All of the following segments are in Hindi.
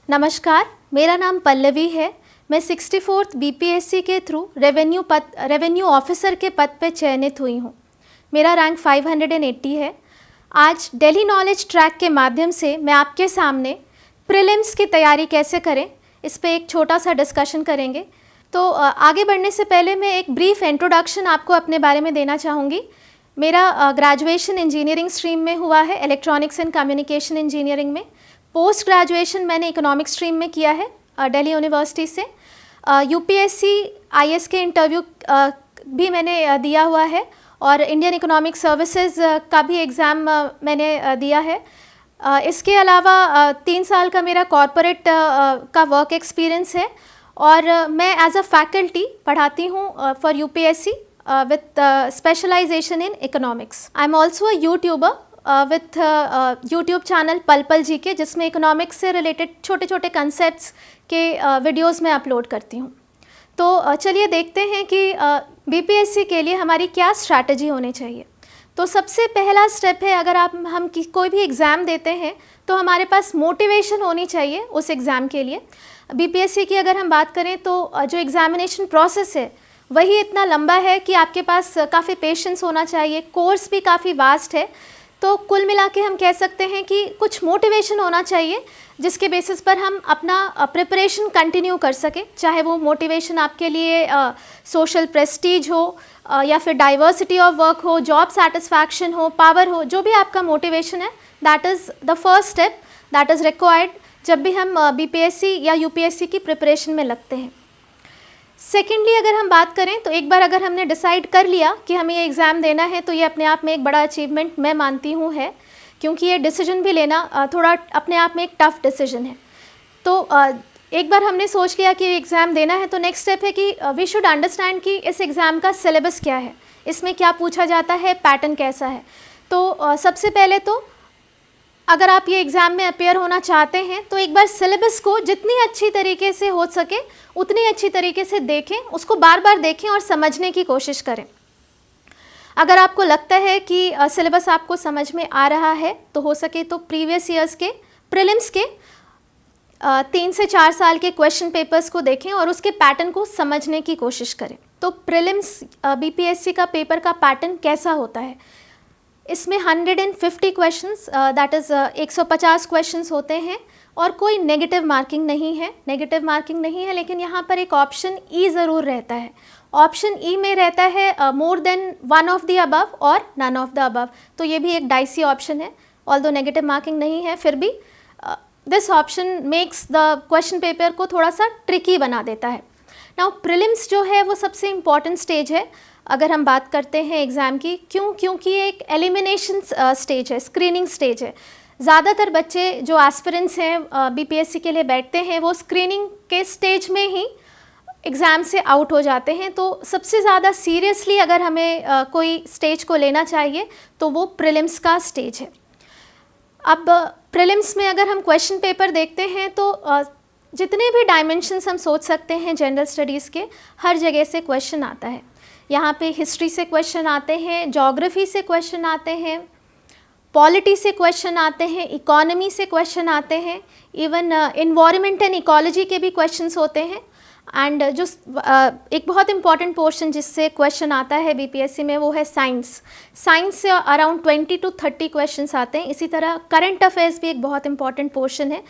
नमस्कार, मेरा नाम पल्लवी है। मैं 64th बीपीएससी के थ्रू रेवेन्यू ऑफिसर के पद पे चयनित हुई हूँ। मेरा रैंक 580 है। आज दिल्ली नॉलेज ट्रैक के माध्यम से मैं आपके सामने प्रीलिम्स की तैयारी कैसे करें, इस पे एक छोटा सा डिस्कशन करेंगे। तो आगे बढ़ने से पहले मैं एक ब्रीफ इंट्रोडक्शन आपको अपने बारे में देना चाहूँगी। मेरा ग्रेजुएशन इंजीनियरिंग स्ट्रीम में हुआ है, इलेक्ट्रॉनिक्स एंड कम्युनिकेशन इंजीनियरिंग में। पोस्ट ग्रेजुएशन मैंने इकोनॉमिक्स स्ट्रीम में किया है दिल्ली यूनिवर्सिटी से। यूपीएससी आईएएस के इंटरव्यू भी मैंने दिया हुआ है और इंडियन इकोनॉमिक सर्विसेज का भी एग्ज़ाम मैंने दिया है। इसके अलावा 3 साल का मेरा कॉरपोरेट का वर्क एक्सपीरियंस है और मैं एज अ फैकल्टी पढ़ाती हूँ for UPSC with specialisation in economics. I am also a YouTuber with YouTube channel पल जी के, जिसमें इकोनॉमिक्स से रिलेटेड छोटे छोटे कंसेप्ट्स के वीडियोस मैं अपलोड करती हूँ। तो चलिए देखते हैं कि बीपीएससी के लिए हमारी क्या स्ट्रैटेजी होनी चाहिए। तो सबसे पहला स्टेप है, अगर हम कोई भी एग्ज़ाम देते हैं तो हमारे पास मोटिवेशन होनी चाहिए उस एग्ज़ाम के लिए। बीपीएससी की अगर हम बात करें तो जो एग्ज़ामिनेशन प्रोसेस है वही इतना लंबा है कि आपके पास काफ़ी पेशेंस होना चाहिए। कोर्स भी काफ़ी वास्ट है। तो कुल मिला के हम कह सकते हैं कि कुछ मोटिवेशन होना चाहिए जिसके बेसिस पर हम अपना प्रिपरेशन कंटिन्यू कर सकें। चाहे वो मोटिवेशन आपके लिए सोशल प्रेस्टीज हो या फिर डाइवर्सिटी ऑफ वर्क हो, जॉब सेटिस्फैक्शन हो, पावर हो, जो भी आपका मोटिवेशन है, that is the first step that is required जब भी हम बीपीएससी या यूपीएससी की प्रिपरेशन में लगते हैं। सेकेंडली अगर हम बात करें तो एक बार अगर हमने डिसाइड कर लिया कि हमें ये एग्ज़ाम देना है तो ये अपने आप में एक बड़ा अचीवमेंट मैं मानती हूँ है, क्योंकि ये डिसीजन भी लेना थोड़ा अपने आप में एक टफ़ डिसीजन है। तो एक बार हमने सोच लिया कि एग्ज़ाम देना है तो नेक्स्ट स्टेप है कि वी शुड अंडरस्टैंड कि इस एग्ज़ाम का सिलेबस क्या है, इसमें क्या पूछा जाता है, पैटर्न कैसा है। तो सबसे पहले तो अगर आप ये एग्ज़ाम में अपेयर होना चाहते हैं तो एक बार सिलेबस को जितनी अच्छी तरीके से हो सके उतनी अच्छी तरीके से देखें, उसको बार बार देखें और समझने की कोशिश करें। अगर आपको लगता है कि सिलेबस आपको समझ में आ रहा है तो हो सके तो प्रीवियस ईयर्स के प्रीलिम्स के 3 से 4 साल के क्वेश्चन पेपर्स को देखें और उसके पैटर्न को समझने की कोशिश करें। तो प्रीलिम्स बीपीएससी का पेपर का पैटर्न कैसा होता है, इसमें 150 क्वेश्चंस दैट इज़ 150 क्वेश्चंस होते हैं और कोई नेगेटिव मार्किंग नहीं है, लेकिन यहाँ पर एक ऑप्शन ई ज़रूर रहता है। ऑप्शन ई में रहता है more than one of the above और नन ऑफ द अबव। तो ये भी एक डाइसी ऑप्शन है, ऑल्दो नेगेटिव मार्किंग नहीं है, फिर भी this option makes the question paper को थोड़ा सा ट्रिकी बना देता है। नाउ प्रीलिम्स जो है वो सबसे इम्पॉर्टेंट स्टेज है अगर हम बात करते हैं एग्ज़ाम की। क्योंकि एक एलिमिनेशन स्टेज है, स्क्रीनिंग स्टेज है। ज़्यादातर बच्चे जो एस्पिरेंट्स हैं बीपीएससी के लिए बैठते हैं वो स्क्रीनिंग के स्टेज में ही एग्ज़ाम से आउट हो जाते हैं। तो सबसे ज़्यादा सीरियसली अगर हमें कोई स्टेज को लेना चाहिए तो वो प्रीलिम्स का स्टेज है। अब प्रीलिम्स में अगर हम क्वेश्चन पेपर देखते हैं तो जितने भी डायमेंशंस हम सोच सकते हैं जनरल स्टडीज़ के, हर जगह से क्वेश्चन आता है। यहाँ पे हिस्ट्री से क्वेश्चन आते हैं, ज्योग्राफी से क्वेश्चन आते हैं, पॉलिटी से क्वेश्चन आते हैं, इकोनॉमी से क्वेश्चन आते हैं, इवन इन्वायरमेंट एंड इकोलॉजी के भी क्वेश्चंस होते हैं। एंड जो एक बहुत इंपॉर्टेंट पोर्शन जिससे क्वेश्चन आता है बीपीएससी में वो है साइंस से अराउंड 20 to 30 क्वेश्चंस आते हैं। इसी तरह करंट अफेयर्स भी एक बहुत इंपॉर्टेंट पोर्शन है,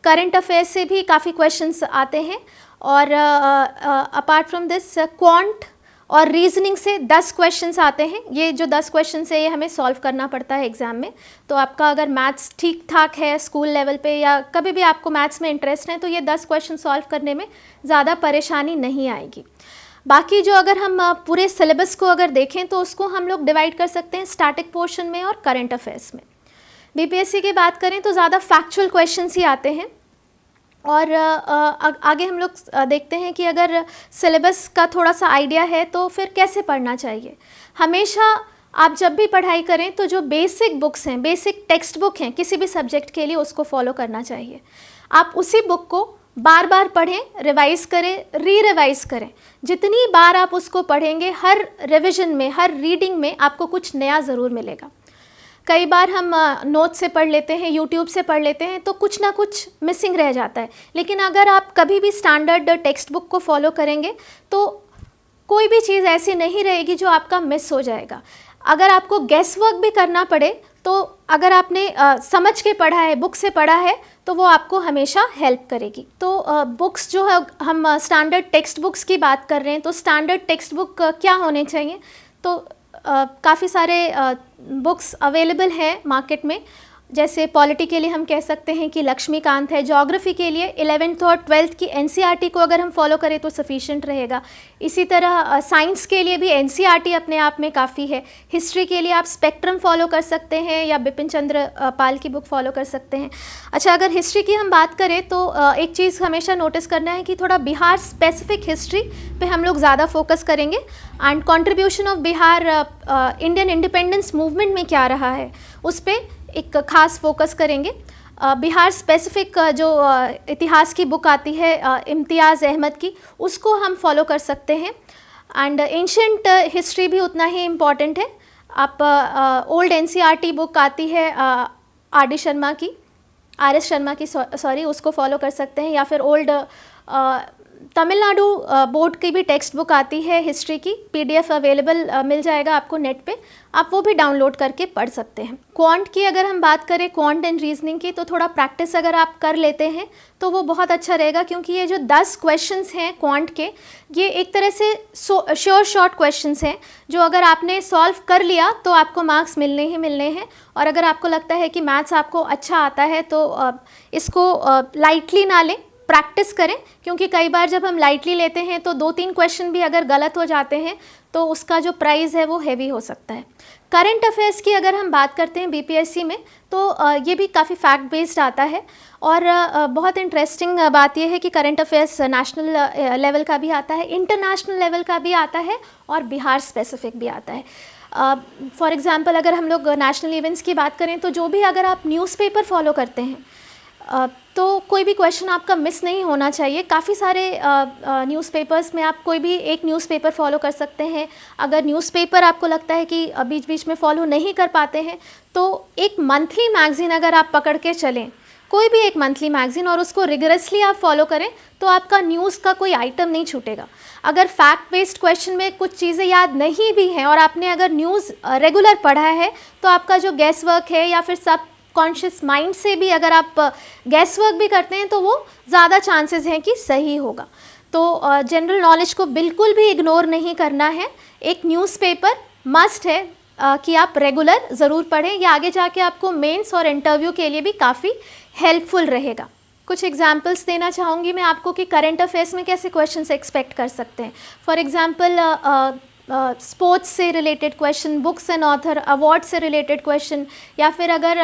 करंट अफेयर्स से भी काफ़ी क्वेश्चंस आते हैं। और अपार्ट फ्रॉम दिस क्वांट और रीजनिंग से 10 क्वेश्चंस आते हैं। ये जो 10 क्वेश्चंस है ये हमें सॉल्व करना पड़ता है एग्ज़ाम में। तो आपका अगर मैथ्स ठीक ठाक है स्कूल लेवल पे या कभी भी आपको मैथ्स में इंटरेस्ट है तो ये 10 क्वेश्चन सॉल्व करने में ज़्यादा परेशानी नहीं आएगी। बाकी जो अगर हम पूरे सिलेबस को अगर देखें तो उसको हम लोग डिवाइड कर सकते हैं स्टैटिक पोर्शन में और करंट अफेयर्स में। बीपीएससी की बात करें तो ज़्यादा फैक्चुअल क्वेश्चंस ही आते हैं। और आगे हम लोग देखते हैं कि अगर सिलेबस का थोड़ा सा आइडिया है तो फिर कैसे पढ़ना चाहिए। हमेशा आप जब भी पढ़ाई करें तो जो बेसिक बुक्स हैं, बेसिक टेक्स्ट बुक हैं किसी भी सब्जेक्ट के लिए, उसको फॉलो करना चाहिए। आप उसी बुक को बार बार पढ़ें, रिवाइज़ करें, रिवाइज़ करें। जितनी बार आप उसको पढ़ेंगे हर रिविज़न में, हर रीडिंग में आपको कुछ नया ज़रूर मिलेगा। कई बार हम नोट से पढ़ लेते हैं, यूट्यूब से पढ़ लेते हैं, तो कुछ ना कुछ मिसिंग रह जाता है। लेकिन अगर आप कभी भी स्टैंडर्ड टेक्स्ट बुक को फॉलो करेंगे तो कोई भी चीज़ ऐसी नहीं रहेगी जो आपका मिस हो जाएगा। अगर आपको गेस वर्क भी करना पड़े तो अगर आपने समझ के पढ़ा है, बुक से पढ़ा है, तो वो आपको हमेशा हेल्प करेगी। तो बुक्स जो है, हम स्टैंडर्ड टेक्स्ट बुक्स की बात कर रहे हैं, तो स्टैंडर्ड टेक्स्ट बुक क्या होने चाहिए? तो काफ़ी सारे बुक्स अवेलेबल हैं मार्केट में। जैसे पॉलिटी के लिए हम कह सकते हैं कि लक्ष्मीकांत है। ज्योग्राफी के लिए 11th और 12th की एनसीईआरटी को अगर हम फॉलो करें तो सफिशिएंट रहेगा। इसी तरह साइंस के लिए भी एनसीईआरटी अपने आप में काफ़ी है। हिस्ट्री के लिए आप स्पेक्ट्रम फॉलो कर सकते हैं या बिपिन चंद्र पाल की बुक फॉलो कर सकते हैं। अच्छा, अगर हिस्ट्री की हम बात करें तो एक चीज़ हमेशा नोटिस करना है कि थोड़ा बिहार स्पेसिफिक हिस्ट्री पे हम लोग ज़्यादा फोकस करेंगे। And contribution of Bihar Indian independence movement में क्या रहा है, उस पर एक ख़ास फोकस करेंगे। बिहार स्पेसिफिक जो इतिहास की बुक आती है इम्तियाज़ अहमद की, उसको हम फॉलो कर सकते हैं। एंड एंशिएंट हिस्ट्री भी उतना ही इम्पॉर्टेंट है। आप ओल्ड एनसीईआरटी बुक आती है आर एस शर्मा की सॉरी, उसको फॉलो कर सकते हैं। या फिर ओल्ड तमिलनाडु बोर्ड की भी टेक्स्ट बुक आती है हिस्ट्री की, पीडीएफ अवेलेबल मिल जाएगा आपको नेट पे, आप वो भी डाउनलोड करके पढ़ सकते हैं। क्वांट की अगर हम बात करें, क्वांट एंड रीजनिंग की, तो थोड़ा प्रैक्टिस अगर आप कर लेते हैं तो वो बहुत अच्छा रहेगा, क्योंकि ये जो 10 क्वेश्चंस हैं क्वांट के, ये एक तरह से श्योर शॉर्ट क्वेश्चंस हैं जो अगर आपने सॉल्व कर लिया तो आपको मार्क्स मिलने ही मिलने हैं। और अगर आपको लगता है कि मैथ्स आपको अच्छा आता है तो इसको लाइटली ना लें, प्रैक्टिस करें, क्योंकि कई बार जब हम लाइटली लेते हैं तो 2-3 क्वेश्चन भी अगर गलत हो जाते हैं तो उसका जो प्राइज़ है वो हैवी हो सकता है। करंट अफेयर्स की अगर हम बात करते हैं बीपीएससी में, तो ये भी काफ़ी फैक्ट बेस्ड आता है। और बहुत इंटरेस्टिंग बात यह है कि करंट अफेयर्स नेशनल लेवल का भी आता है, इंटरनेशनल लेवल का भी आता है और बिहार स्पेसिफिक भी आता है। फॉर एग्ज़ाम्पल अगर हम लोग नेशनल इवेंट्स की बात करें तो जो भी अगर आप न्यूज़पेपर फॉलो करते हैं तो कोई भी क्वेश्चन आपका मिस नहीं होना चाहिए। काफ़ी सारे न्यूज़पेपर्स में आप कोई भी एक न्यूज़पेपर फॉलो कर सकते हैं। अगर न्यूज़पेपर आपको लगता है कि बीच बीच में फॉलो नहीं कर पाते हैं तो एक मंथली मैगज़ीन अगर आप पकड़ के चलें, कोई भी एक मंथली मैगज़ीन, और उसको रिगरसली आप फॉलो करें तो आपका न्यूज़ का कोई आइटम नहीं छूटेगा। अगर फैक्ट बेस्ड क्वेश्चन में कुछ चीज़ें याद नहीं भी हैं और आपने अगर न्यूज़ रेगुलर पढ़ा है तो आपका जो गैस वर्क है या फिर सब कॉन्शियस माइंड से भी अगर आप गैस वर्क भी करते हैं तो वो ज़्यादा चांसेस हैं कि सही होगा। तो जनरल नॉलेज को बिल्कुल भी इग्नोर नहीं करना है। एक न्यूज़पेपर मस्ट है कि आप रेगुलर ज़रूर पढ़ें, या आगे जाके आपको मेंस और इंटरव्यू के लिए भी काफ़ी हेल्पफुल रहेगा। कुछ एग्जांपल्स देना चाहूँगी मैं आपको कि करंट अफेयर्स में कैसे क्वेश्चंस एक्सपेक्ट कर सकते हैं। फॉर एग्जांपल स्पोर्ट्स से related question, books and author, award से रिलेटेड क्वेश्चन, या फिर अगर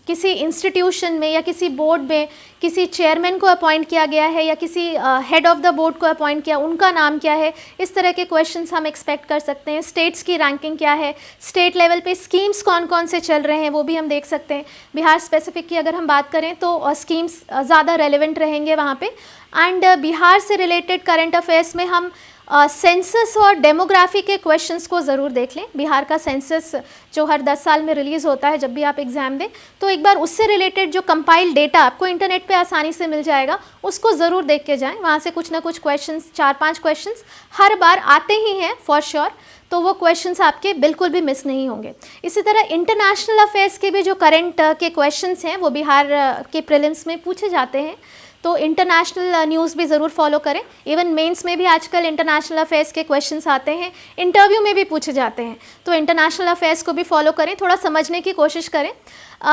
किसी इंस्टीट्यूशन में या किसी बोर्ड में किसी चेयरमैन को अपॉइंट किया गया है या किसी हेड ऑफ द बोर्ड को अपॉइंट किया, उनका नाम क्या है, इस तरह के क्वेश्चंस हम एक्सपेक्ट कर सकते हैं। स्टेट्स की रैंकिंग क्या है, स्टेट लेवल पे स्कीम्स कौन कौन से चल रहे हैं, वो भी हम देख सकते हैं। बिहार स्पेसिफिक की अगर हम बात करें तो स्कीम्स ज़्यादा रेलिवेंट रहेंगे वहाँ पे। एंड बिहार से रिलेटेड करंट अफेयर्स में हम सेंसस और डेमोग्राफी के क्वेश्चंस को ज़रूर देख लें। बिहार का सेंसस जो हर 10 साल में रिलीज़ होता है जब भी आप एग्ज़ाम दें, तो एक बार उससे रिलेटेड जो कंपाइल्ड डेटा आपको इंटरनेट पे आसानी से मिल जाएगा, उसको ज़रूर देख के जाएं। वहाँ से कुछ ना कुछ क्वेश्चंस, 4-5 क्वेश्चंस हर बार आते ही हैं फॉर श्योर, तो वो क्वेश्चंस आपके बिल्कुल भी मिस नहीं होंगे। इसी तरह इंटरनेशनल अफेयर्स के भी जो करंट के क्वेश्चंस हैं वो बिहार के प्रीलिम्स में पूछे जाते हैं, तो इंटरनेशनल न्यूज़ भी ज़रूर फॉलो करें। इवन मेंस में भी आजकल इंटरनेशनल अफेयर्स के क्वेश्चंस आते हैं, इंटरव्यू में भी पूछे जाते हैं, तो इंटरनेशनल अफेयर्स को भी फॉलो करें, थोड़ा समझने की कोशिश करें।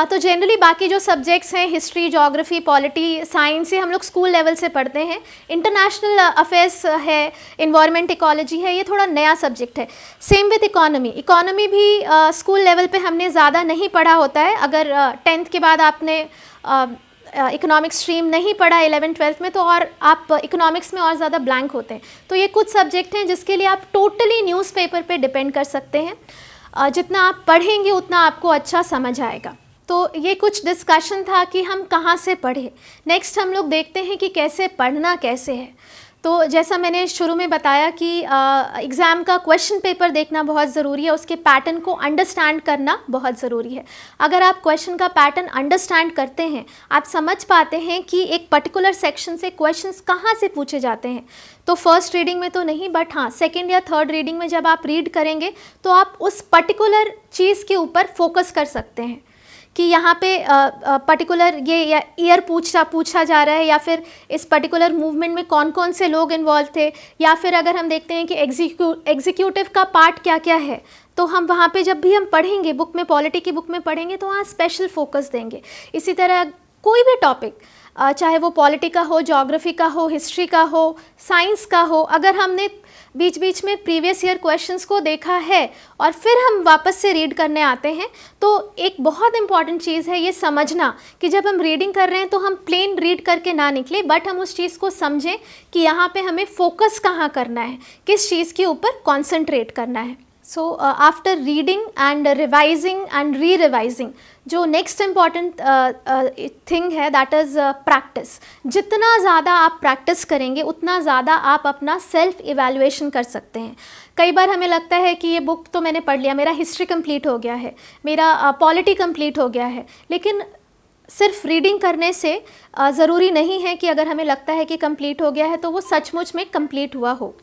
तो जनरली बाकी जो सब्जेक्ट्स हैं, हिस्ट्री, ज्योग्राफी, पॉलिटी, साइंस, ये हम लोग स्कूल लेवल से पढ़ते हैं। इंटरनेशनल अफेयर्स है, इन्वायरमेंट, इकोलॉजी है, ये थोड़ा नया सब्जेक्ट है। Same with economy. इकोनॉमी भी स्कूल लेवल पे हमने ज़्यादा नहीं पढ़ा होता है। अगर 10th के बाद आपने इकोनॉमिक्स स्ट्रीम नहीं पढ़ा 11th-12th में, तो और आप इकोनॉमिक्स में और ज़्यादा ब्लैंक होते हैं। तो ये कुछ सब्जेक्ट हैं जिसके लिए आप टोटली न्यूज़पेपर पे डिपेंड कर सकते हैं। जितना आप पढ़ेंगे उतना आपको अच्छा समझ आएगा। तो ये कुछ डिस्कशन था कि हम कहाँ से पढ़ें। नेक्स्ट हम लोग देखते हैं कि कैसे पढ़ना कैसे है। तो जैसा मैंने शुरू में बताया कि एग्ज़ाम का क्वेश्चन पेपर देखना बहुत ज़रूरी है, उसके पैटर्न को अंडरस्टैंड करना बहुत ज़रूरी है। अगर आप क्वेश्चन का पैटर्न अंडरस्टैंड करते हैं, आप समझ पाते हैं कि एक पर्टिकुलर सेक्शन से क्वेश्चंस कहाँ से पूछे जाते हैं, तो फर्स्ट रीडिंग में तो नहीं, बट हाँ सेकेंड या थर्ड रीडिंग में जब आप रीड करेंगे तो आप उस पर्टिकुलर चीज़ के ऊपर फोकस कर सकते हैं कि यहाँ पे पर्टिकुलर ये ईयर पूछा जा रहा है, या फिर इस पर्टिकुलर मूवमेंट में कौन कौन से लोग इन्वॉल्व थे, या फिर अगर हम देखते हैं कि एग्जीक्यूटिव का पार्ट क्या क्या है, तो हम वहाँ पे जब भी हम पढ़ेंगे, बुक में पॉलिटी की बुक में पढ़ेंगे तो वहाँ स्पेशल फोकस देंगे। इसी तरह कोई भी टॉपिक, चाहे वो पॉलिटी का हो, ज्योग्राफी का हो, हिस्ट्री का हो, साइंस का हो, अगर हमने बीच बीच में प्रीवियस ईयर क्वेश्चंस को देखा है और फिर हम वापस से रीड करने आते हैं, तो एक बहुत इंपॉर्टेंट चीज़ है ये समझना कि जब हम रीडिंग कर रहे हैं तो हम प्लेन रीड करके ना निकले, बट हम उस चीज़ को समझें कि यहाँ पे हमें फोकस कहाँ करना है, किस चीज़ के ऊपर कॉन्सेंट्रेट करना है। So after reading and revising and re revising, जो नेक्स्ट इम्पॉर्टेंट थिंग है दैट इज़ प्रैक्टिस। जितना ज़्यादा आप प्रैक्टिस करेंगे उतना ज़्यादा आप अपना सेल्फ इवैल्यूएशन कर सकते हैं। कई बार हमें लगता है कि ये बुक तो मैंने पढ़ लिया, मेरा हिस्ट्री कंप्लीट हो गया है, मेरा पॉलिटी कंप्लीट हो गया है, लेकिन सिर्फ रीडिंग करने से ज़रूरी नहीं है कि अगर हमें लगता है कि कंप्लीट हो गया है तो वो सचमुच में कंप्लीट हुआ हो।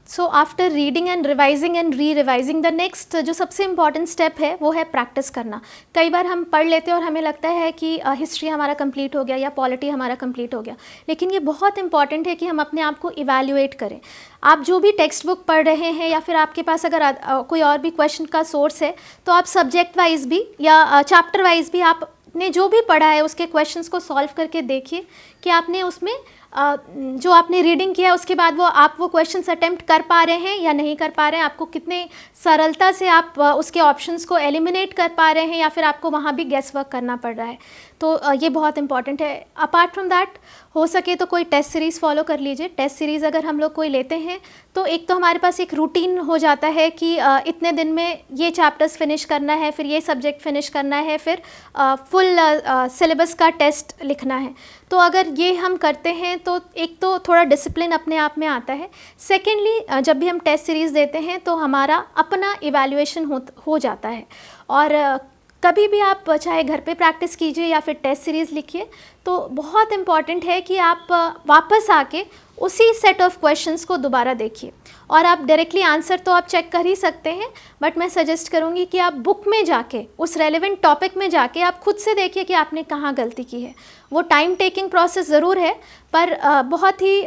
So after reading and revising and re revising, the next जो सबसे इम्पॉर्टेंट स्टेप है वो है प्रैक्टिस करना। कई बार हम पढ़ लेते हैं और हमें लगता है कि हिस्ट्री हमारा कंप्लीट हो गया या पॉलिटी हमारा कंप्लीट हो गया, लेकिन ये बहुत इंपॉर्टेंट है कि हम अपने आप को इवैल्यूएट करें। आप जो भी टेक्स्ट बुक पढ़ रहे हैं या फिर आपके पास अगर कोई और भी क्वेश्चन का सोर्स है, तो आप सब्जेक्ट वाइज भी या चैप्टर वाइज भी आपने जो भी पढ़ा है उसके क्वेश्चंस को सॉल्व करके देखिए कि आपने उसमें जो आपने रीडिंग किया उसके बाद आप वो क्वेश्चंस अटेम्प्ट कर पा रहे हैं या नहीं कर पा रहे हैं, आपको कितने सरलता से आप उसके ऑप्शंस को एलिमिनेट कर पा रहे हैं, या फिर आपको वहाँ भी गेस वर्क करना पड़ रहा है। तो ये बहुत इंपॉर्टेंट है। अपार्ट फ्रॉम दैट, हो सके तो कोई टेस्ट सीरीज़ फॉलो कर लीजिए। टेस्ट सीरीज़ अगर हम लोग कोई लेते हैं तो एक तो हमारे पास एक रूटीन हो जाता है कि इतने दिन में ये चैप्टर्स फिनिश करना है, फिर ये सब्जेक्ट फिनिश करना है, फिर फुल सिलेबस का टेस्ट लिखना है। तो अगर ये हम करते हैं तो एक तो थोड़ा डिसिप्लिन अपने आप में आता है। सेकेंडली, जब भी हम टेस्ट सीरीज़ देते हैं तो हमारा अपना इवैल्यूएशन हो जाता है। और कभी भी आप चाहे घर पे प्रैक्टिस कीजिए या फिर टेस्ट सीरीज़ लिखिए, तो बहुत इम्पॉर्टेंट है कि आप वापस आके उसी सेट ऑफ क्वेश्चंस को दोबारा देखिए। और आप डायरेक्टली आंसर तो आप चेक कर ही सकते हैं, बट मैं सजेस्ट करूँगी कि आप बुक में जाके, उस रेलेवेंट टॉपिक में जाके आप खुद से देखिए कि आपने कहाँ गलती की है। वो टाइम टेकिंग प्रोसेस ज़रूर है, पर बहुत ही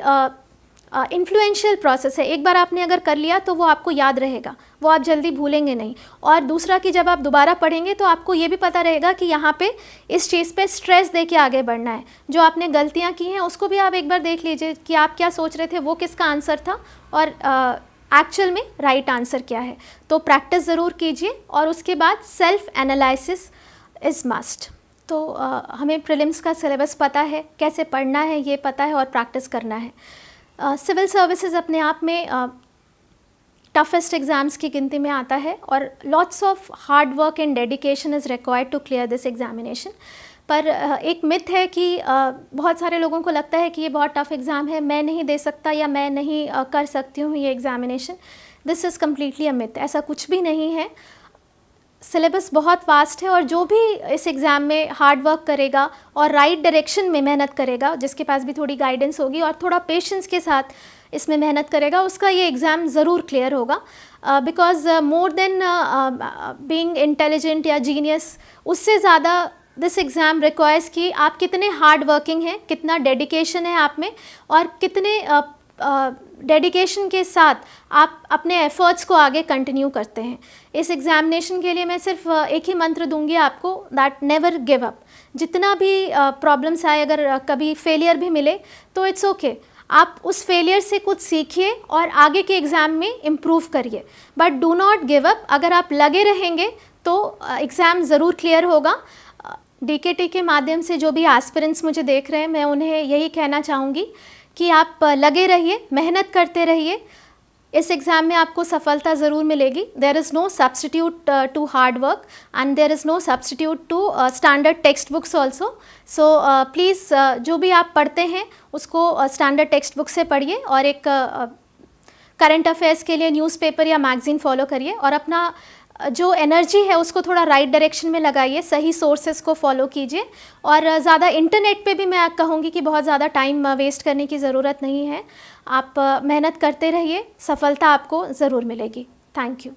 इन्फ्लुएंशियल प्रोसेस है। एक बार आपने अगर कर लिया तो वो आपको याद रहेगा, वो आप जल्दी भूलेंगे नहीं। और दूसरा कि जब आप दोबारा पढ़ेंगे तो आपको ये भी पता रहेगा कि यहाँ पे इस चीज़ पे स्ट्रेस दे के आगे बढ़ना है। जो आपने गलतियाँ की हैं उसको भी आप एक बार देख लीजिए कि आप क्या सोच रहे थे, वो किसका आंसर था और एक्चुअल में राइट आंसर क्या है। तो प्रैक्टिस ज़रूर कीजिए और उसके बाद सेल्फ एनालिसिस इज़ मस्ट। तो हमें प्रीलिम्स का सिलेबस पता है, कैसे पढ़ना है ये पता है और प्रैक्टिस करना है। सिविल सर्विसेज अपने आप में टफेस्ट एग्ज़ाम्स की गिनती में आता है और lots of hard work and dedication is required to clear this examination. पर एक मिथ है कि बहुत सारे लोगों को लगता है कि ये बहुत टफ एग्ज़ाम है, मैं नहीं दे सकता या मैं नहीं कर सकती हूँ ये examination. This is completely a myth. ऐसा कुछ भी नहीं है। सिलेबस बहुत वास्ट है और जो भी इस एग्ज़ाम में हार्ड वर्क करेगा और राइट डायरेक्शन में मेहनत करेगा, जिसके पास भी थोड़ी गाइडेंस होगी और थोड़ा पेशेंस के साथ इसमें मेहनत करेगा, उसका ये एग्ज़ाम ज़रूर क्लियर होगा। Because more than being intelligent या जीनियस, उससे ज़्यादा दिस एग्ज़ाम रिक्वायर्स कि आप कितने हार्ड वर्किंग हैं, कितना डेडिकेशन है आप में और कितने डेडिकेशन के साथ आप अपने एफ़र्ट्स को आगे कंटिन्यू करते हैं। इस एग्ज़ामिनेशन के लिए मैं सिर्फ एक ही मंत्र दूंगी आपको, दैट नेवर गिव अप। जितना भी प्रॉब्लम्स आए, अगर कभी फेलियर भी मिले तो इट्स ओके। आप उस फेलियर से कुछ सीखिए और आगे के एग्ज़ाम में इम्प्रूव करिए, but do not give up. अगर आप लगे रहेंगे तो एग्ज़ाम ज़रूर क्लियर होगा। DKT के माध्यम से जो भी एस्पिरेंट्स मुझे देख रहे हैं, मैं उन्हें यही कहना चाहूँगी कि आप लगे रहिए, मेहनत करते रहिए, इस एग्ज़ाम में आपको सफलता ज़रूर मिलेगी। There is no substitute to hard work and there is no substitute to standard text books also. So please जो भी आप पढ़ते हैं उसको स्टैंडर्ड टेक्स्ट बुक से पढ़िए और एक करंट अफेयर्स के लिए न्यूज़पेपर या मैगज़ीन फॉलो करिए और अपना जो एनर्जी है उसको थोड़ा राइट डायरेक्शन में लगाइए, सही सोर्सेज को फॉलो कीजिए और ज़्यादा इंटरनेट पे भी मैं कहूँगी कि बहुत ज़्यादा टाइम वेस्ट करने की ज़रूरत नहीं है। आप मेहनत करते रहिए, सफलता आपको ज़रूर मिलेगी। Thank you.